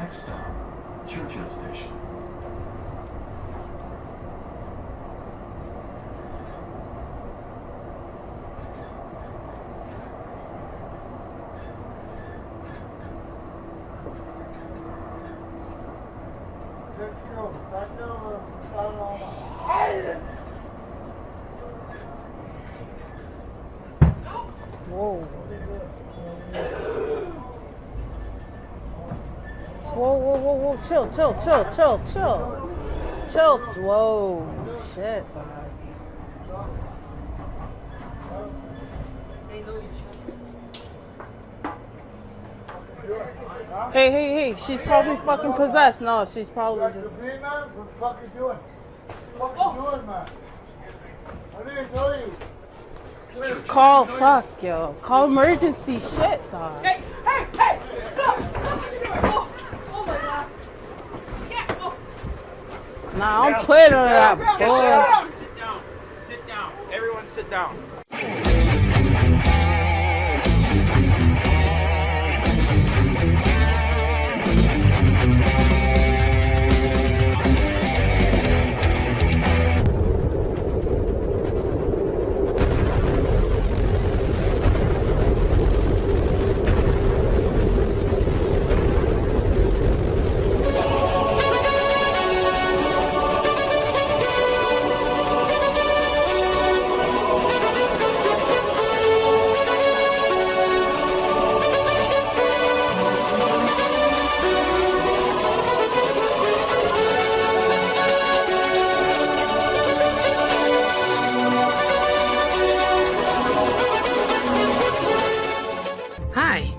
Next stop, Churchill Station. Whoa. Whoa. Chill. Chill. Whoa. Shit. Hey. She's probably fucking possessed. No, she's probably just... What the fuck you doing? What the fuck you doing, man? I didn't tell you. Call emergency shit, dog. Hey, stop what you're doing. Oh my God. Yeah, Nah, I'm playing on that bullshit. Sit down. Everyone sit down.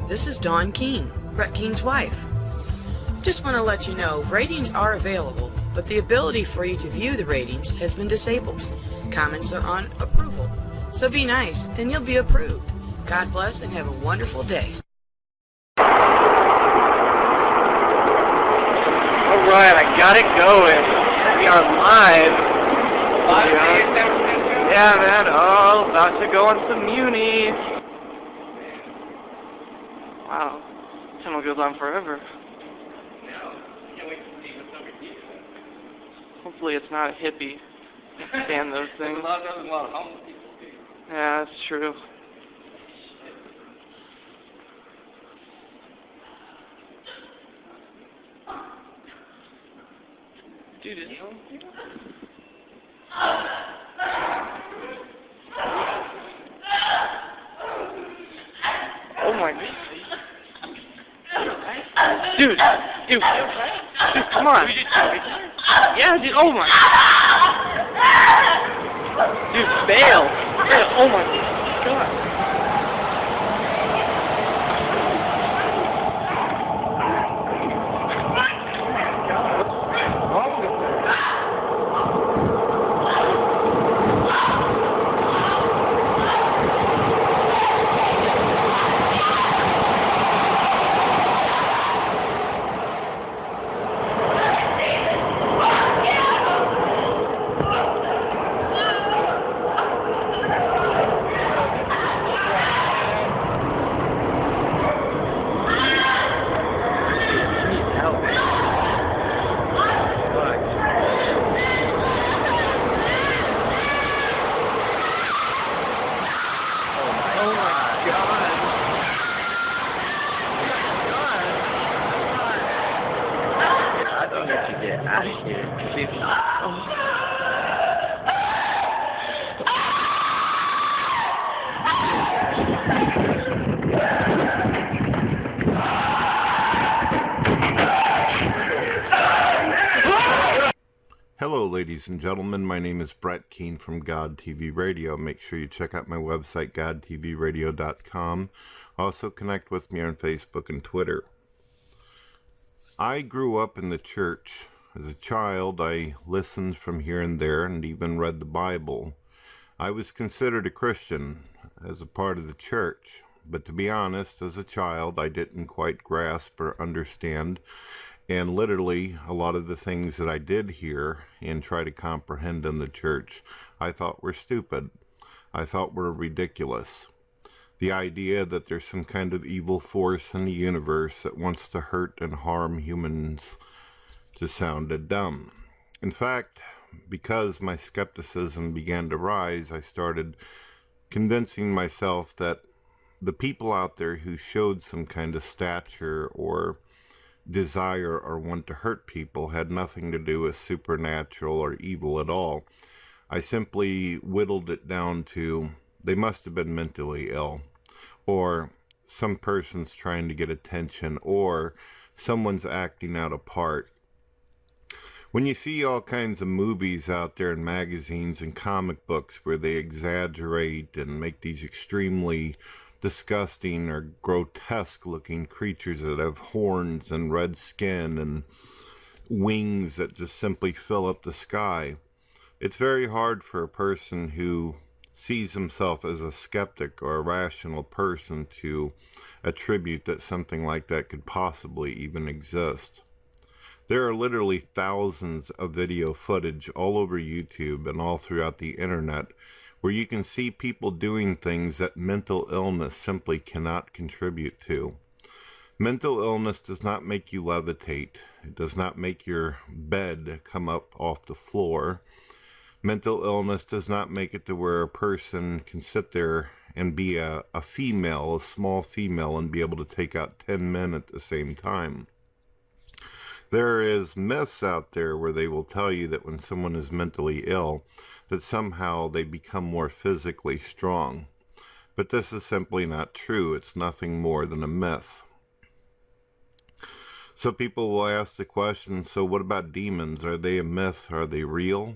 This is Dawn Keane, Brett Keane's wife. Just want to let you know, ratings are available, but the ability for you to view the ratings has been disabled. Comments are on approval, so be nice and you'll be approved. God bless and have a wonderful day. Alright, I got it going. We are live. Yeah, man. Oh, about to go on some uni. Wow, channel goes on forever. Hopefully it's not a hippie. Ban those things. Yeah, that's true. Dude, is oh my God. Dude, come on. Yeah, dude, oh my. Dude, fail. Oh my God. Out of here. Hello, ladies and gentlemen. My name is Brett Keane from God TV Radio. Make sure you check out my website, godtvradio.com. Also, connect with me on Facebook and Twitter. I grew up in the church. As a child, I listened from here and there and even read the Bible. I was considered a Christian as a part of the church, but to be honest, as a child, I didn't quite grasp or understand, and literally a lot of the things that I did hear and try to comprehend in the church, I thought were stupid. I thought were ridiculous. The idea that there's some kind of evil force in the universe that wants to hurt and harm humans just sounded dumb. In fact, because my skepticism began to rise, I started convincing myself that the people out there who showed some kind of stature or desire or want to hurt people had nothing to do with supernatural or evil at all. I simply whittled it down to they must have been mentally ill, or some person's trying to get attention, or someone's acting out a part. When you see all kinds of movies out there in magazines and comic books where they exaggerate and make these extremely disgusting or grotesque looking creatures that have horns and red skin and wings that just simply fill up the sky, it's very hard for a person who sees himself as a skeptic or a rational person to attribute that something like that could possibly even exist. There are literally thousands of video footage all over YouTube and all throughout the internet where you can see people doing things that mental illness simply cannot contribute to. Mental illness does not make you levitate. It does not make your bed come up off the floor. Mental illness does not make it to where a person can sit there and be a female, a small female, and be able to take out 10 men at the same time. There is myths out there where they will tell you that when someone is mentally ill, that somehow they become more physically strong. But this is simply not true. It's nothing more than a myth. So people will ask the question, so what about demons? Are they a myth? Are they real?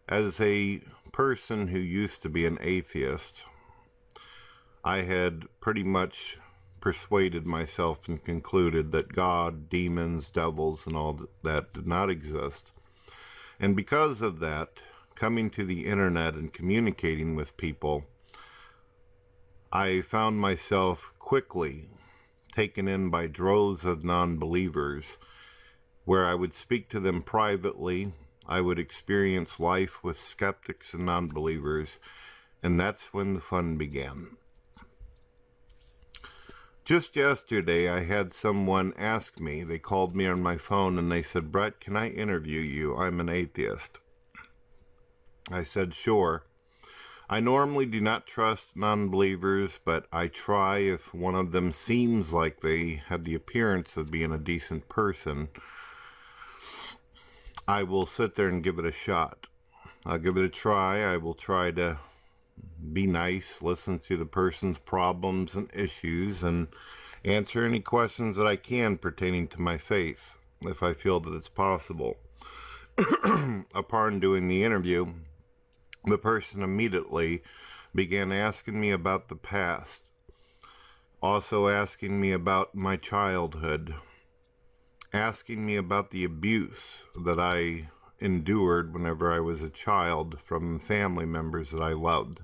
As a person who used to be an atheist, I had pretty much persuaded myself and concluded that God, demons, devils, and all that did not exist. And because of that, coming to the internet and communicating with people, I found myself quickly taken in by droves of non-believers, where I would speak to them privately. I would experience life with skeptics and non-believers, and that's when the fun began. Just yesterday, I had someone ask me, they called me on my phone and they said, "Brett, can I interview you? I'm an atheist." I said, "Sure." I normally do not trust non-believers, but I try if one of them seems like they have the appearance of being a decent person. I will sit there and give it a shot. I'll give it a try. I will try to be nice, listen to the person's problems and issues, and answer any questions that I can pertaining to my faith, if I feel that it's possible. Upon doing the interview, the person immediately began asking me about the past, also asking me about my childhood, asking me about the abuse that I endured whenever I was a child from family members that I loved.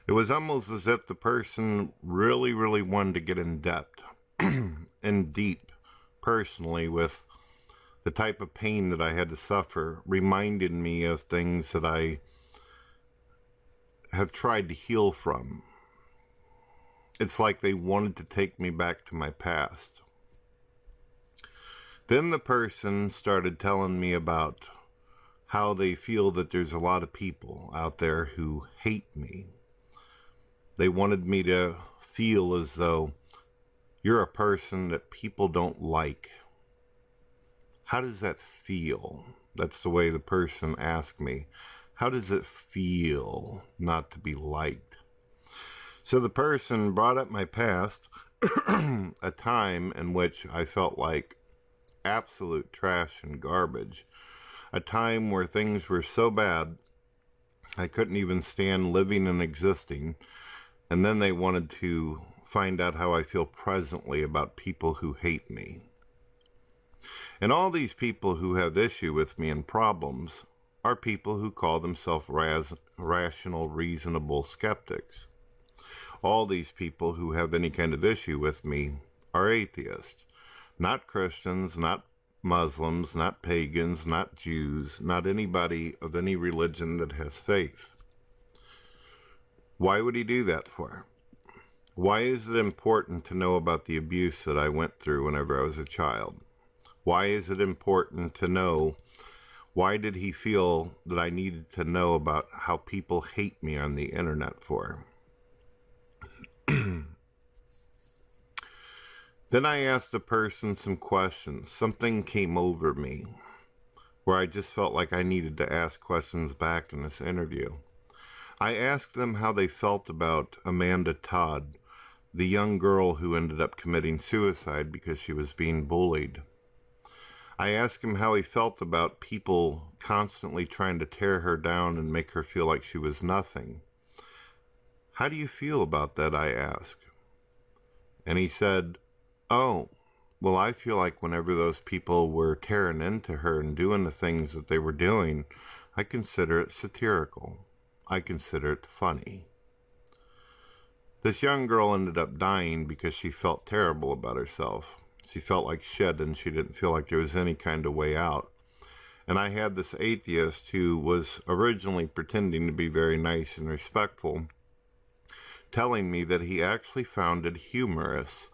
It was almost as if the person really, really wanted to get in depth and deep personally with the type of pain that I had to suffer, reminded me of things that I have tried to heal from. It's like they wanted to take me back to my past. Then the person started telling me about how they feel that there's a lot of people out there who hate me. They wanted me to feel as though you're a person that people don't like. How does that feel? That's the way the person asked me. How does it feel not to be liked? So the person brought up my past, a time in which I felt like absolute trash and garbage, a time where things were so bad I couldn't even stand living and existing, and then they wanted to find out how I feel presently about people who hate me. And all these people who have issue with me and problems are people who call themselves rational, reasonable skeptics. All these people who have any kind of issue with me are atheists. Not Christians, not Muslims, not pagans, not Jews, not anybody of any religion that has faith. Why would he do that for? Why is it important to know about the abuse that I went through whenever I was a child? Why is it important to know? Why did he feel that I needed to know about how people hate me on the internet for? Then I asked the person some questions. Something came over me where I just felt like I needed to ask questions back in this interview. I asked them how they felt about Amanda Todd, the young girl who ended up committing suicide because she was being bullied. I asked him how he felt about people constantly trying to tear her down and make her feel like she was nothing. How do you feel about that, I asked. And he said, oh, well, I feel like whenever those people were tearing into her and doing the things that they were doing, I consider it satirical. I consider it funny. This young girl ended up dying because she felt terrible about herself. She felt like shit and she didn't feel like there was any kind of way out. And I had this atheist who was originally pretending to be very nice and respectful, telling me that he actually found it humorous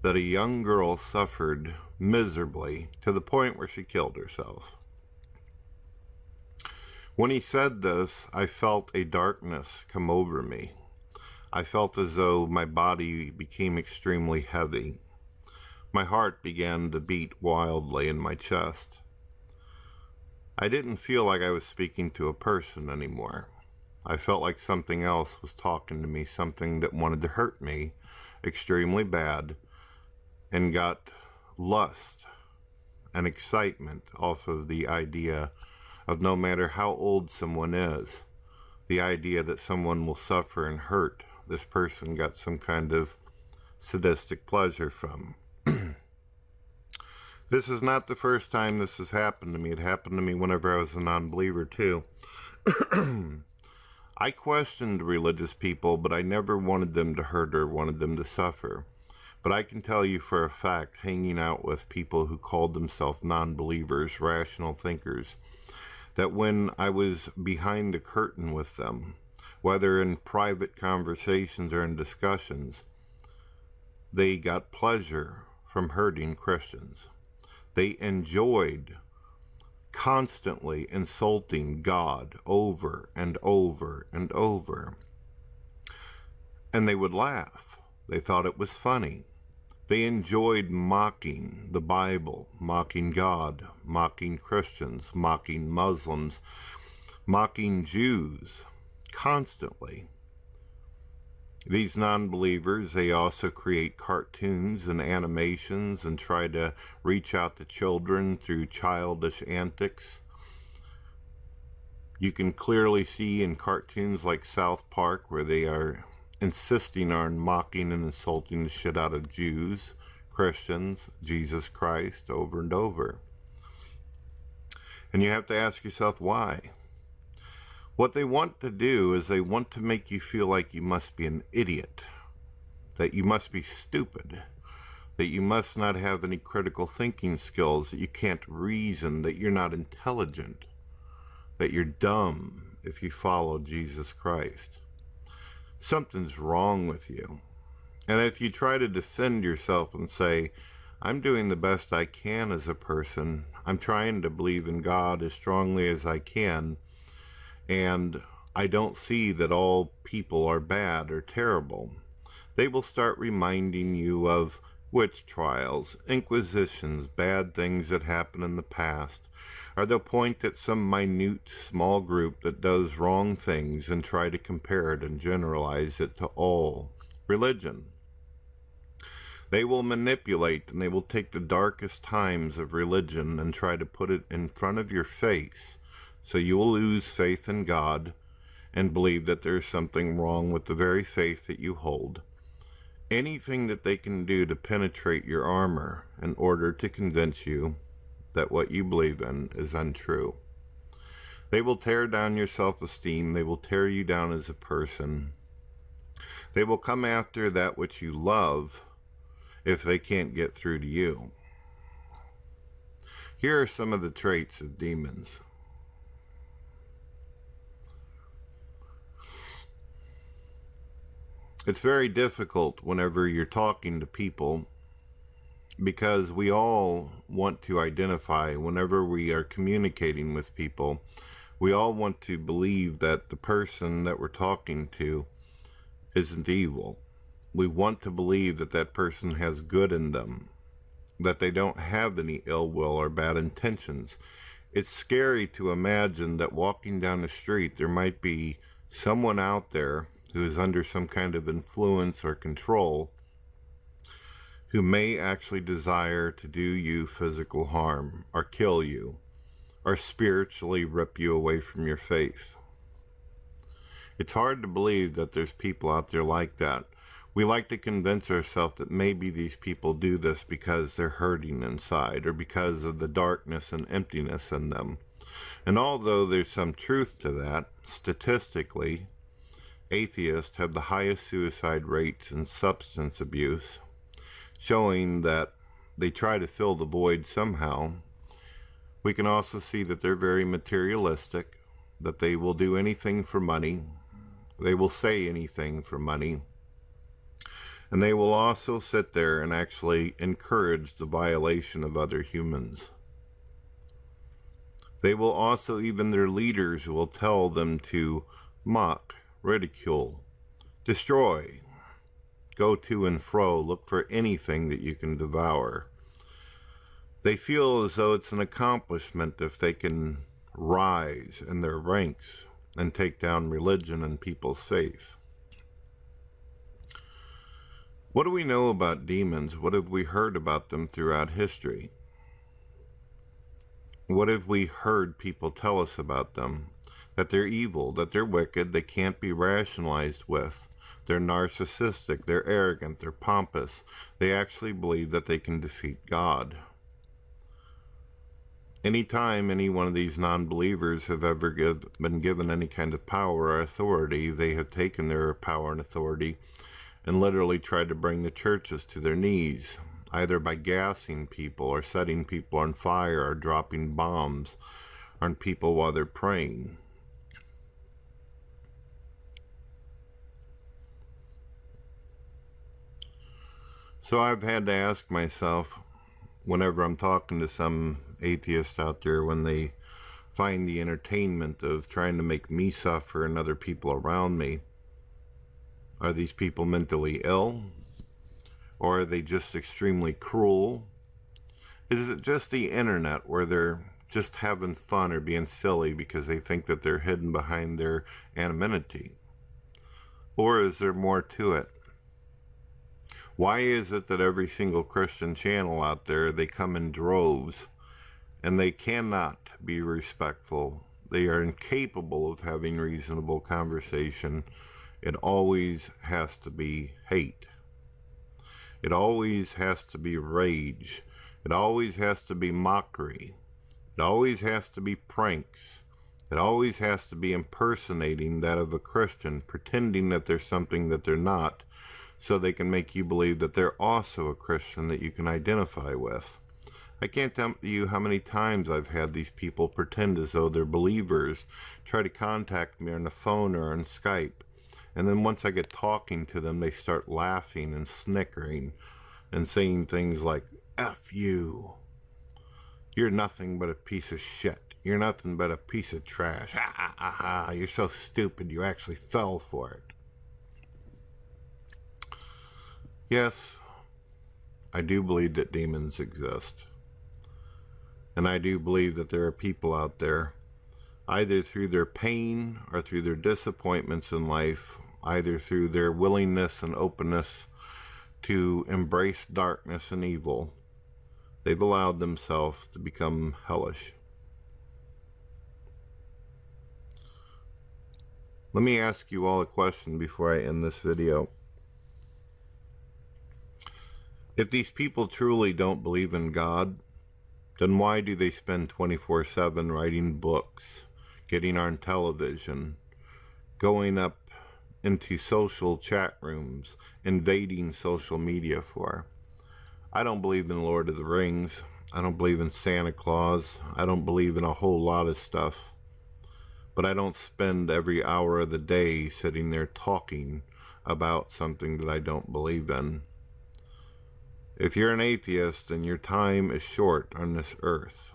that a young girl suffered miserably to the point where she killed herself. When he said this, I felt a darkness come over me. I felt as though my body became extremely heavy. My heart began to beat wildly in my chest. I didn't feel like I was speaking to a person anymore. I felt like something else was talking to me, something that wanted to hurt me extremely bad, and got lust and excitement off of the idea of no matter how old someone is, the idea that someone will suffer and hurt, this person got some kind of sadistic pleasure from. This is not the first time this has happened to me. It happened to me whenever I was a non-believer too. I questioned religious people, but I never wanted them to hurt or wanted them to suffer. But I can tell you for a fact, hanging out with people who called themselves non-believers, rational thinkers, that when I was behind the curtain with them, whether in private conversations or in discussions, they got pleasure from hurting Christians. They enjoyed constantly insulting God over and over and over. And they would laugh. They thought it was funny. They enjoyed mocking the Bible, mocking God, mocking Christians, mocking Muslims, mocking Jews, constantly. These non-believers, they also create cartoons and animations and try to reach out to children through childish antics. You can clearly see in cartoons like South Park where they are insisting on mocking and insulting the shit out of Jews, Christians, Jesus Christ, over and over. And you have to ask yourself why. What they want to do is they want to make you feel like you must be an idiot, that you must be stupid, that you must not have any critical thinking skills, that you can't reason, that you're not intelligent, that you're dumb if you follow Jesus Christ. Something's wrong with you. And if you try to defend yourself and say, I'm doing the best I can as a person, I'm trying to believe in God as strongly as I can, and I don't see that all people are bad or terrible, they will start reminding you of witch trials, inquisitions, bad things that happened in the past, or they'll point at some minute small group that does wrong things and try to compare it and generalize it to all religion. They will manipulate and they will take the darkest times of religion and try to put it in front of your face, so you will lose faith in God and believe that there's something wrong with the very faith that you hold. Anything that they can do to penetrate your armor in order to convince you that what you believe in is untrue. They will tear down your self-esteem. They will tear you down as a person. They will come after that which you love if they can't get through to you. Here are some of the traits of demons. It's very difficult whenever you're talking to people, because we all want to identify whenever we are communicating with people. We all want to believe that the person that we're talking to isn't evil. We want to believe that that person has good in them, that they don't have any ill will or bad intentions. It's scary to imagine that walking down the street there might be someone out there who is under some kind of influence or control, who may actually desire to do you physical harm or kill you or spiritually rip you away from your faith. It's hard to believe that there's people out there like that. We like to convince ourselves that maybe these people do this because they're hurting inside or because of the darkness and emptiness in them. And although there's some truth to that, statistically, atheists have the highest suicide rates in substance abuse, showing that they try to fill the void somehow. We can also see that they're very materialistic, that they will do anything for money, they will say anything for money, and they will also sit there and actually encourage the violation of other humans. They will also, even their leaders will tell them to mock, ridicule, destroy, go to and fro, look for anything that you can devour. They feel as though it's an accomplishment if they can rise in their ranks and take down religion and people's faith. What do we know about demons? What have we heard about them throughout history? What have we heard people tell us about them? That they're evil, that they're wicked, they can't be rationalized with. They're narcissistic, they're arrogant, they're pompous. They actually believe that they can defeat God. Anytime any one of these non-believers have ever been given any kind of power or authority, they have taken their power and authority and literally tried to bring the churches to their knees, either by gassing people or setting people on fire or dropping bombs on people while they're praying. So I've had to ask myself, whenever I'm talking to some atheists out there, when they find the entertainment of trying to make me suffer and other people around me, are these people mentally ill? Or are they just extremely cruel? Is it just the internet where they're just having fun or being silly because they think that they're hidden behind their anonymity? Or is there more to it? Why is it that every single Christian channel out there, they come in droves and they cannot be respectful? They are incapable of having reasonable conversation. It always has to be hate. It always has to be rage. It always has to be mockery. It always has to be pranks. It always has to be impersonating that of a Christian, pretending that they're something that they're not, so they can make you believe that they're also a Christian that you can identify with. I can't tell you how many times I've had these people pretend as though they're believers, try to contact me on the phone or on Skype, and then once I get talking to them, they start laughing and snickering and saying things like, F you. You're nothing but a piece of shit. You're nothing but a piece of trash. You're so stupid you actually fell for it. Yes, I do believe that demons exist. And I do believe that there are people out there, either through their pain or through their disappointments in life, either through their willingness and openness to embrace darkness and evil, they've allowed themselves to become hellish. Let me ask you all a question before I end this video. If these people truly don't believe in God, then why do they spend 24/7 writing books, getting on television, going up into social chat rooms, invading social media for? I don't believe in Lord of the Rings. I don't believe in Santa Claus. I don't believe in a whole lot of stuff. But I don't spend every hour of the day sitting there talking about something that I don't believe in. If you're an atheist, then your time is short on this earth.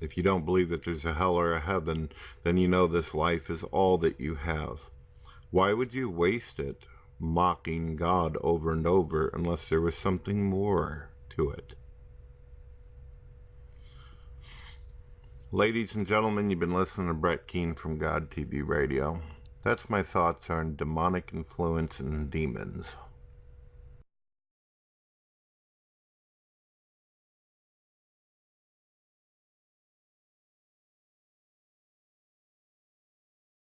If you don't believe that there's a hell or a heaven, then you know this life is all that you have. Why would you waste it mocking God over and over unless there was something more to it? Ladies and gentlemen, you've been listening to Brett Keane from God TV Radio. That's my thoughts on demonic influence and demons.